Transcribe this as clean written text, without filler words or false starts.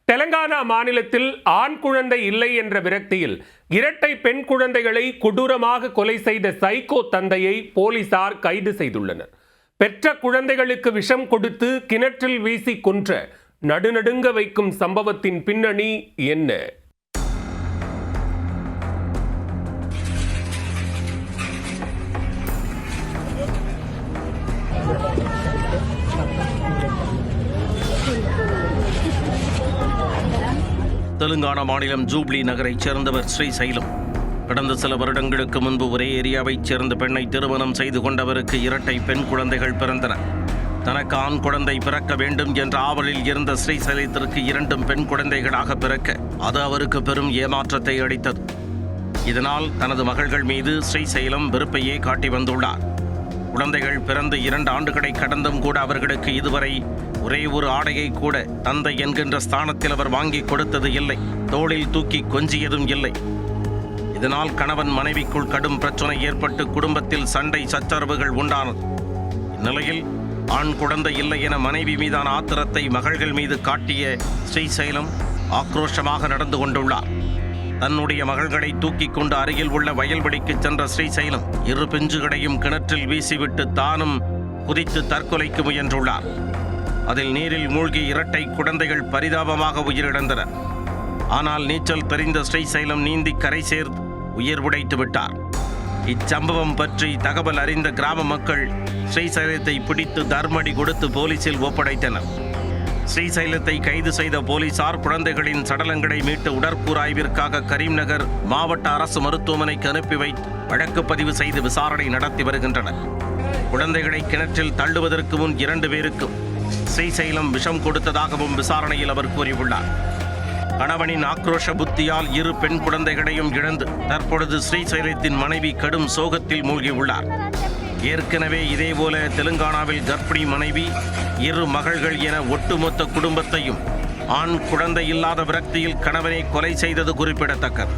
தெலங்கானா மாநிலத்தில் ஆண் குழந்தை இல்லை என்ற விரக்தியில் இரட்டை பெண் குழந்தைகளை கொடூரமாக கொலை செய்த சைக்கோ தந்தையை போலீசார் கைது செய்துள்ளனர். பெற்ற குழந்தைகளுக்கு விஷம் கொடுத்து கிணற்றில் வீசி கொன்ற நடுநடுங்க வைக்கும் சம்பவத்தின் பின்னணி என்ன? தெலுங்கானா மாநிலம் ஜூப்ளி நகரைச் சேர்ந்தவர் ஸ்ரீசைலம். கடந்த சில வருடங்களுக்கு முன்பு ஒரே ஏரியாவைச் சேர்ந்த பெண்ணை திருமணம் செய்து கொண்டவருக்கு இரட்டை பெண் குழந்தைகள் பிறந்தன. தனக்கு ஆண் குழந்தை பிறக்க வேண்டும் என்ற ஆவலில் இருந்த ஸ்ரீசைலத்திற்கு இரண்டும் பெண் குழந்தைகளாக பிறக்க அது அவருக்கு பெரும் ஏமாற்றத்தை அளித்தது. இதனால் தனது மகள்கள் மீது ஸ்ரீசைலம் வெறுப்பையே காட்டி வந்துள்ளார். குழந்தைகள் பிறந்து 2 ஆண்டுகளை கடந்தும் கூட அவர்களுக்கு இதுவரை ஒரே ஒரு ஆடையை கூட தந்தை என்கின்ற ஸ்தானத்தில் அவர் வாங்கி கொடுத்தது இல்லை. தோளில் தூக்கி கொஞ்சியதும் இல்லை. இதனால் கணவன் மனைவிக்குள் கடும் பிரச்சனை ஏற்பட்டு குடும்பத்தில் சண்டை சச்சரவுகள் உண்டானது. இந்நிலையில் ஆண் குழந்தை இல்லை என மனைவி மீதான ஆத்திரத்தை மகள்கள் மீது காட்டிய ஸ்ரீசைலம் ஆக்ரோஷமாக நடந்து கொண்டுள்ளார். தன்னுடைய மகள்களை தூக்கிக் கொண்டு அருகில் உள்ள வயல்வெளிக்கு சென்ற ஸ்ரீசைலம் 2 பிஞ்சுகளையும் கிணற்றில் வீசிவிட்டு தானும் குதித்து தற்கொலைக்கு முயன்றுள்ளார். அதில் நீரில் மூழ்கி இரட்டை குழந்தைகள் பரிதாபமாக உயிரிழந்தனர். ஆனால் நீச்சல் தெரிந்த ஸ்ரீசைலம் நீந்தி கரை சேர்த்து உயிர் உடைத்து விட்டார். இச்சம்பவம் பற்றி தகவல் அறிந்த கிராம மக்கள் ஸ்ரீசைலத்தை பிடித்து தர்மடி கொடுத்து போலீசில் ஒப்படைத்தனர். ஸ்ரீசைலத்தை கைது செய்த போலீசார் குழந்தைகளின் சடலங்களை மீட்டு உடற்கூறாய்விற்காக கரீம்நகர் மாவட்ட அரசு மருத்துவமனைக்கு அனுப்பி வைத்து வழக்கு பதிவு செய்து விசாரணை நடத்தி வருகின்றனர். குழந்தைகளை கிணற்றில் தள்ளுவதற்கு முன் 2 பேருக்கும் ஸ்ரீசைலம் விஷம் கொடுத்ததாகவும் விசாரணையில் அவர் கூறியுள்ளார். கணவனின் ஆக்ரோஷ புத்தியால் 2 பெண் குழந்தைகளையும் இழந்து தற்பொழுது ஸ்ரீசைலத்தின் மனைவி கடும் சோகத்தில் மூழ்கியுள்ளார். ஏற்கனவே இதேபோல தெலுங்கானாவில் கர்ப்பிணி மனைவி 2 மகள்கள் என ஒட்டுமொத்த குடும்பத்தையும் ஆண் குழந்தை இல்லாத விரக்தியில் கணவனை கொலை செய்தது குறிப்பிடத்தக்கது.